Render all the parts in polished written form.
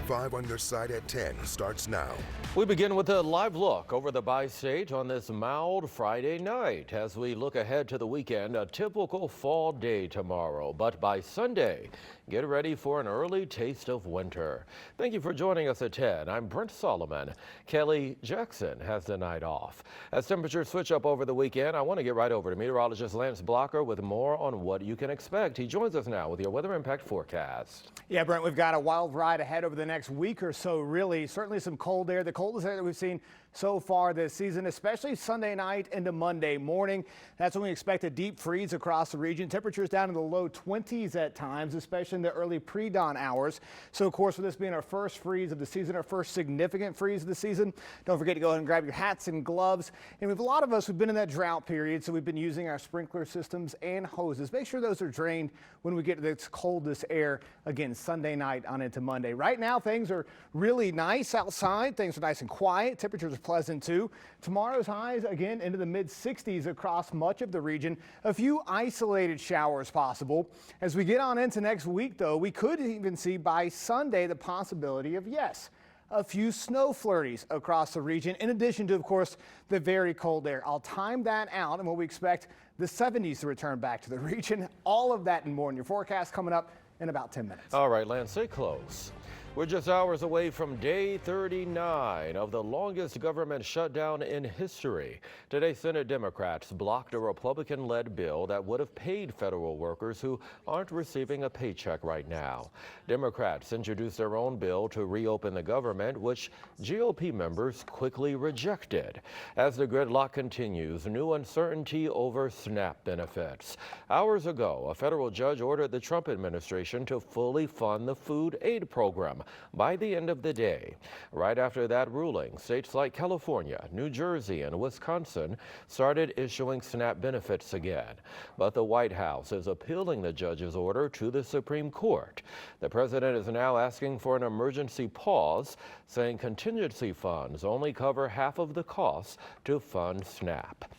5 on your side at 10 starts now. We begin with a live look over the bi-state on this mild Friday night. As we look ahead to the weekend, a typical fall day tomorrow. But by Sunday, get ready for an early taste of winter. Thank you for joining us at 10. I'm Brent Solomon. Kelly Jackson has the night off. As temperatures switch up over the weekend, I want to get right over to meteorologist Lance Blocker with more on what you can expect. He joins us now with your weather impact forecast. Yeah, Brent, we've got a wild ride ahead over the next week or so, really. Certainly some cold air, the coldest air that we've seen so far this season, especially Sunday night into Monday morning. That's when we expect a deep freeze across the region. Temperatures down in the low 20s at times, especially in the early pre-dawn hours. So, of course, with this being our first freeze of the season, our first significant freeze of the season, don't forget to go ahead and grab your hats and gloves. And with a lot of us who've been in that drought period, so we've been using our sprinkler systems and hoses. Make sure those are drained when we get to this coldest air again Sunday night on into Monday. Right now, things are really nice outside. Things are nice and quiet. Temperatures are pleasant too. Tomorrow's highs again into the mid 60s across much of the region. A few isolated showers possible. As we get on into next week, though, we could even see by Sunday the possibility of, yes, a few snow flurries across the region, in addition to, of course, the very cold air. I'll time that out, and what we expect the 70s to return back to the region. All of that and more in your forecast coming up in about 10 minutes. All right, Lance, stay close. We're just hours away from day 39 of the longest government shutdown in history. Today, Senate Democrats blocked a Republican-led bill that would have paid federal workers who aren't receiving a paycheck right now. Democrats introduced their own bill to reopen the government, which GOP members quickly rejected. As the gridlock continues, new uncertainty over SNAP benefits. Hours ago, a federal judge ordered the Trump administration to fully fund the food aid program by the end of the day. Right after that ruling, states like California, New Jersey, and Wisconsin started issuing SNAP benefits again. But the White House is appealing the judge's order to the Supreme Court. The president is now asking for an emergency pause, saying contingency funds only cover half of the costs to fund SNAP.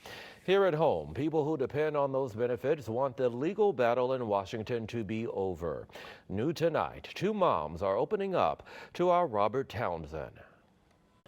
Here at home, people who depend on those benefits want the legal battle in Washington to be over. New tonight, two moms are opening up to our Robert Townsend.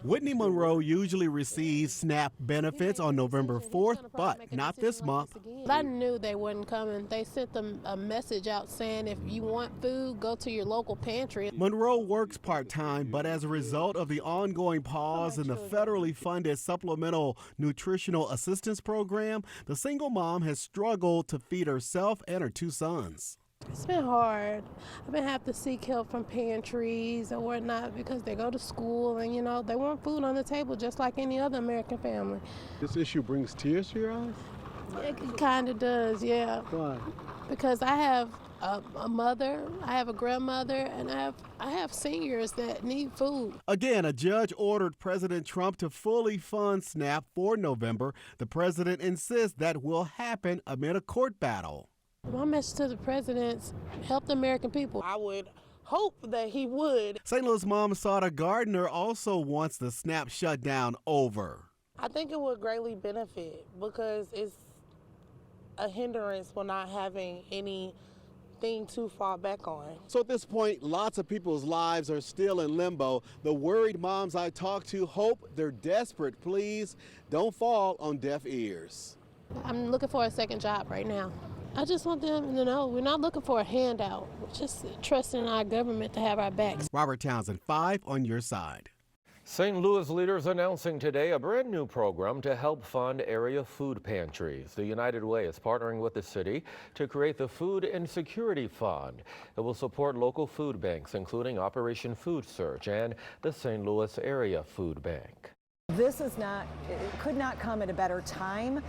Whitney Monroe usually receives SNAP benefits on November 4th, but not this month. I knew they wasn't coming. They sent them a message out saying if you want food, go to your local pantry. Monroe works part-time, but as a result of the ongoing pause in the federally funded Supplemental Nutritional Assistance Program, the single mom has struggled to feed herself and her two sons. It's been hard. I've been having to seek help from pantries or whatnot because they go to school and, you know, they want food on the table just like any other American family. This issue brings tears to your eyes? It kind of does, yeah. Why? Because I have a mother, I have a grandmother, and I have seniors that need food. Again, a judge ordered President Trump to fully fund SNAP for November. The president insists that will happen amid a court battle. My message to the president is help the American people. I would hope that he would. St. Louis mom Sada Gardner also wants the SNAP shutdown over. I think it would greatly benefit because it's a hindrance for not having anything to fall back on. So at this point, lots of people's lives are still in limbo. The worried moms I talk to hope they're desperate. Please don't fall on deaf ears. I'm looking for a second job right now. I just want them to know we're not looking for a handout. We're just trusting our government to have our backs. Robert Townsend, 5 on your side. St. Louis leaders announcing today a brand new program to help fund area food pantries. The United Way is partnering with the city to create the Food Insecurity Fund. It will support local food banks, including Operation Food Search and the St. Louis Area Food Bank. This could not come at a better time,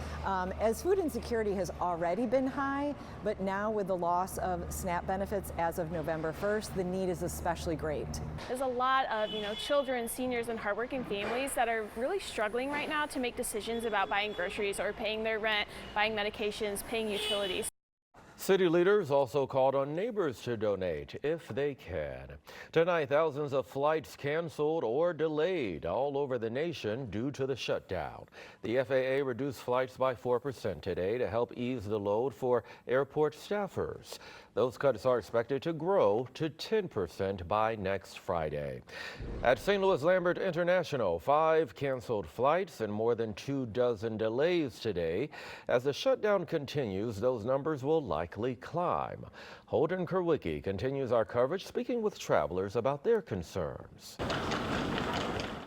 as food insecurity has already been high, but now with the loss of SNAP benefits as of November 1st, the need is especially great. There's a lot of children, seniors, and hardworking families that are really struggling right now to make decisions about buying groceries or paying their rent, buying medications, paying utilities. City leaders also called on neighbors to donate if they can. Tonight, thousands of flights canceled or delayed all over the nation due to the shutdown. The FAA reduced flights by 4% today to help ease the load for airport staffers. Those cuts are expected to grow to 10% by next Friday. At St. Louis Lambert International, 5 canceled flights and more than 24 delays today. As the shutdown continues, those numbers will likely climb. Holden Kerwicki continues our coverage, speaking with travelers about their concerns.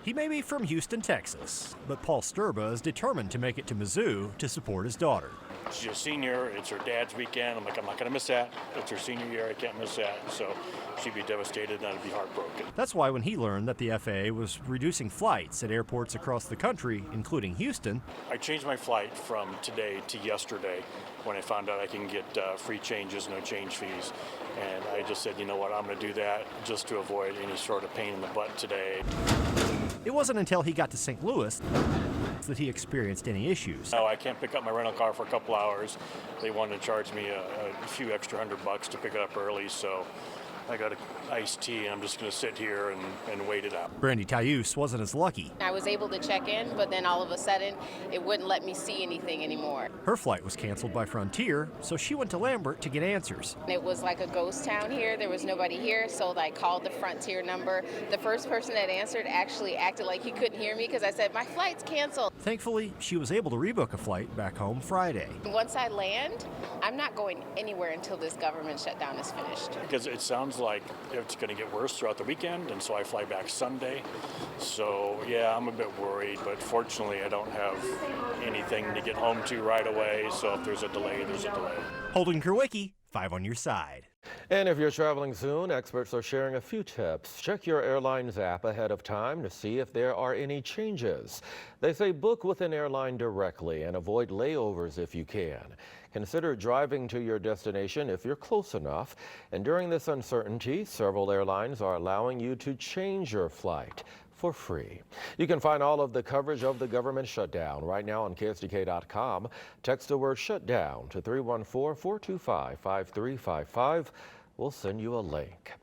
He may be from Houston, Texas, but Paul Sturba is determined to make it to Mizzou to support his daughter. She's a senior. It's her dad's weekend. I'm not going to miss that. It's her senior year. I can't miss that. So she'd be devastated and I'd be heartbroken. That's why when he learned that the FAA was reducing flights at airports across the country, including Houston, I changed my flight from today to yesterday when I found out I can get free changes, no change fees. And I just said, you know what, I'm going to do that just to avoid any sort of pain in the butt today. it wasn't until he got to St. Louis that he experienced any issues. No, I can't pick up my rental car for a couple hours. They wanted to charge me a few extra $100 to pick it up early, so I got an iced tea and I'm just going to sit here and wait it out. Brandy Tayus wasn't as lucky. I was able to check in, but then all of a sudden it wouldn't let me see anything anymore. Her flight was canceled by Frontier, so she went to Lambert to get answers. It was like a ghost town here. There was nobody here, so I called the Frontier number. The first person that answered actually acted like he couldn't hear me because I said, my flight's canceled. Thankfully, she was able to rebook a flight back home Friday. Once I land, I'm not going anywhere until this government shutdown is finished. Because it sounds like it's going to get worse throughout the weekend, and so I fly back Sunday. So yeah, I'm a bit worried, but fortunately I don't have anything to get home to right away, so if there's a delay, there's a delay. Holden Kerwicki, 5 on your side. And if you're traveling soon, experts are sharing a few tips. Check your airline's app ahead of time to see if there are any changes. They say book with an airline directly and avoid layovers if you can. Consider driving to your destination if you're close enough. And during this uncertainty, several airlines are allowing you to change your flight for free. You can find all of the coverage of the government shutdown right now on KSDK.com. Text the word shutdown to 314-425-5355. We'll send you a link.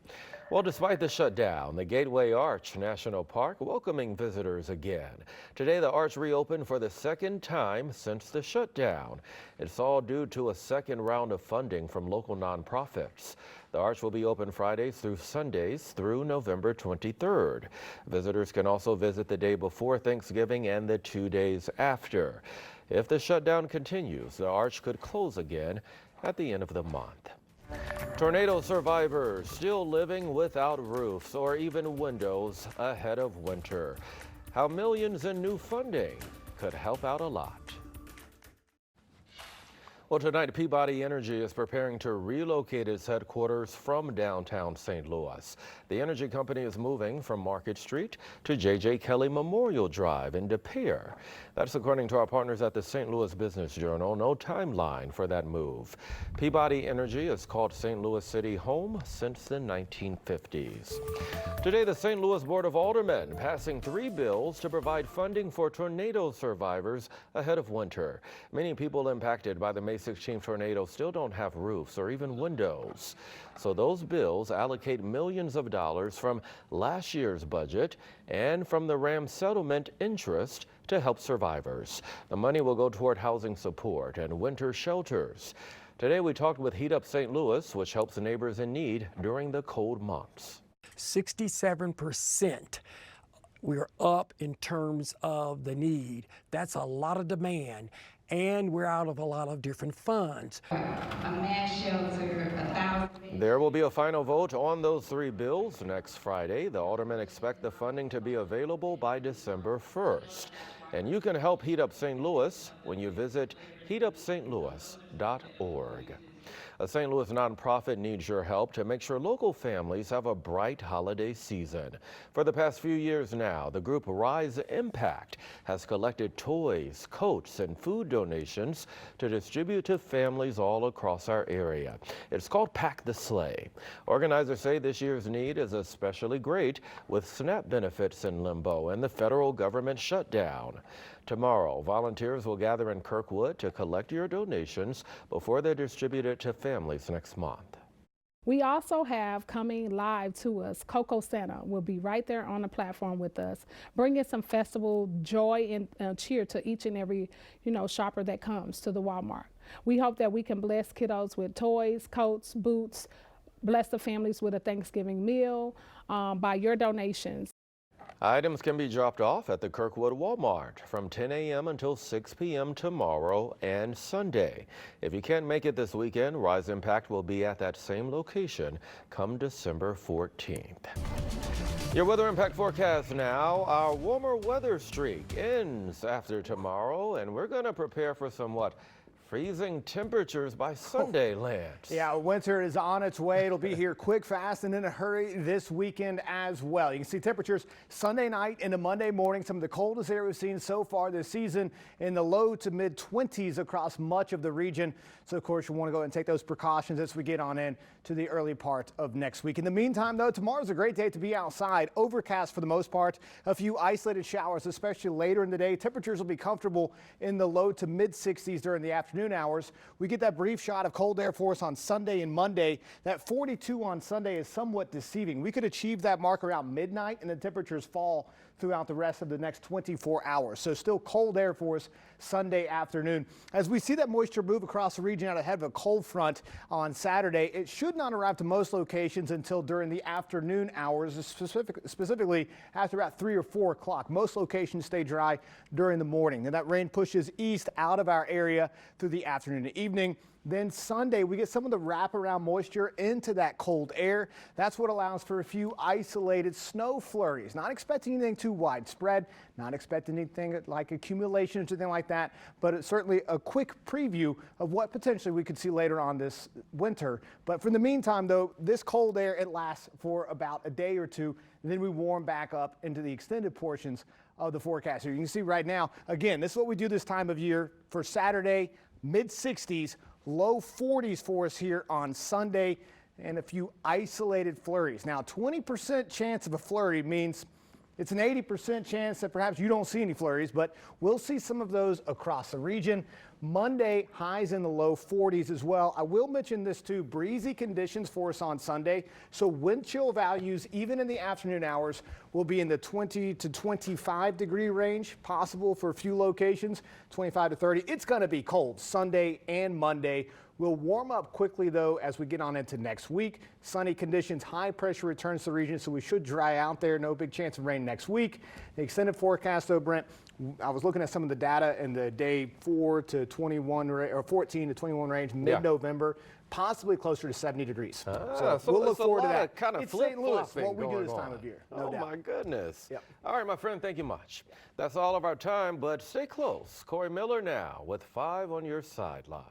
Well, despite the shutdown, the Gateway Arch National Park welcoming visitors again. Today, the arch reopened for the second time since the shutdown. It's all due to a second round of funding from local nonprofits. The arch will be open Fridays through Sundays through November 23rd. Visitors can also visit the day before Thanksgiving and the 2 days after. If the shutdown continues, the arch could close again at the end of the month. Tornado survivors still living without roofs or even windows ahead of winter. How millions in new funding could help out a lot. Well, tonight, Peabody Energy is preparing to relocate its headquarters from downtown St. Louis. The energy company is moving from Market Street to J.J. Kelly Memorial Drive in De Pere. That's according to our partners at the St. Louis Business Journal. No timeline for that move. Peabody Energy has called St. Louis City home since the 1950s. Today, the St. Louis Board of Aldermen passing 3 bills to provide funding for tornado survivors ahead of winter. Many people impacted by the May 16th tornado still don't have roofs or even windows. So those bills allocate millions of dollars from last year's budget and from the RAM settlement interest to help survivors. The money will go toward housing support and winter shelters. Today we talked with Heat Up St. Louis, which helps neighbors in need during the cold months. 67%. We're up in terms of the need. That's a lot of demand, and we're out of a lot of different funds. A mass shelter, 1,000. There will be a final vote on those 3 bills next Friday. The aldermen expect the funding to be available by December 1st. And you can help Heat Up St. Louis when you visit heatupstlouis.org. A St. Louis nonprofit needs your help to make sure local families have a bright holiday season. For the past few years now, the group Rise Impact has collected toys, coats, and food donations to distribute to families all across our area. It's called Pack the Sleigh. Organizers say this year's need is especially great with SNAP benefits in limbo and the federal government shutdown. Tomorrow, volunteers will gather in Kirkwood to collect your donations before they're distributed to families next month. We also have coming live to us, Coco Santa will be right there on the platform with us, bringing some festival joy and cheer to each and every, shopper that comes to the Walmart. We hope that we can bless kiddos with toys, coats, boots, bless the families with a Thanksgiving meal by your donations. Items can be dropped off at the Kirkwood Walmart from 10 a.m. until 6 p.m. tomorrow and Sunday. If you can't make it this weekend, Rise Impact will be at that same location come December 14th. Your weather impact forecast now. Our warmer weather streak ends after tomorrow, and we're going to prepare for somewhat freezing temperatures by Sunday, Lance. Yeah, winter is on its way. It'll be here quick, fast, and in a hurry this weekend as well. You can see temperatures Sunday night into Monday morning. Some of the coldest air we've seen so far this season in the low to mid 20s across much of the region. So, of course, you want to go ahead and take those precautions as we get on in to the early part of next week. In the meantime, though, tomorrow's a great day to be outside. Overcast for the most part. A few isolated showers, especially later in the day. Temperatures will be comfortable in the low to mid 60s during the afternoon hours. We get that brief shot of cold air for us on Sunday and Monday. That 42 on Sunday is somewhat deceiving. We could achieve that mark around midnight, and the temperatures fall throughout the rest of the next 24 hours. So still cold air for us Sunday afternoon. As we see that moisture move across the region out ahead of a cold front on Saturday, it should not arrive to most locations until during the afternoon hours, specifically after about 3 or 4 o'clock. Most locations stay dry during the morning. And that rain pushes east out of our area through the afternoon and evening. Then Sunday, we get some of the wraparound moisture into that cold air. That's what allows for a few isolated snow flurries. Not expecting anything too widespread, not expecting anything like accumulation or anything like that, but it's certainly a quick preview of what potentially we could see later on this winter. But for the meantime, though, this cold air, it lasts for about a day or two, and then we warm back up into the extended portions of the forecast. Here you can see right now, again, this is what we do this time of year. For Saturday, mid 60s. Low 40s for us here on Sunday, and a few isolated flurries. Now, 20% chance of a flurry means it's an 80% chance that perhaps you don't see any flurries, but we'll see some of those across the region. Monday, highs in the low 40s as well. I will mention this too, breezy conditions for us on Sunday. So wind chill values, even in the afternoon hours, will be in the 20 to 25 degree range, possible for a few locations, 25 to 30. It's going to be cold Sunday and Monday. We'll warm up quickly, though, as we get on into next week. Sunny conditions, high pressure returns to the region, so we should dry out there. No big chance of rain next week. The extended forecast, though, Brent, I was looking at some of the data in the day 4 to 21 or 14 to 21 range, mid-November, possibly closer to 70 degrees. So we'll look forward to that. Kind of it's St. Louis, flip-flopping what we do going this time on. of year. Oh, doubt. my goodness. Yep. All right, my friend, thank you much. That's all of our time, but stay close. Corey Miller now with 5 on your sideline.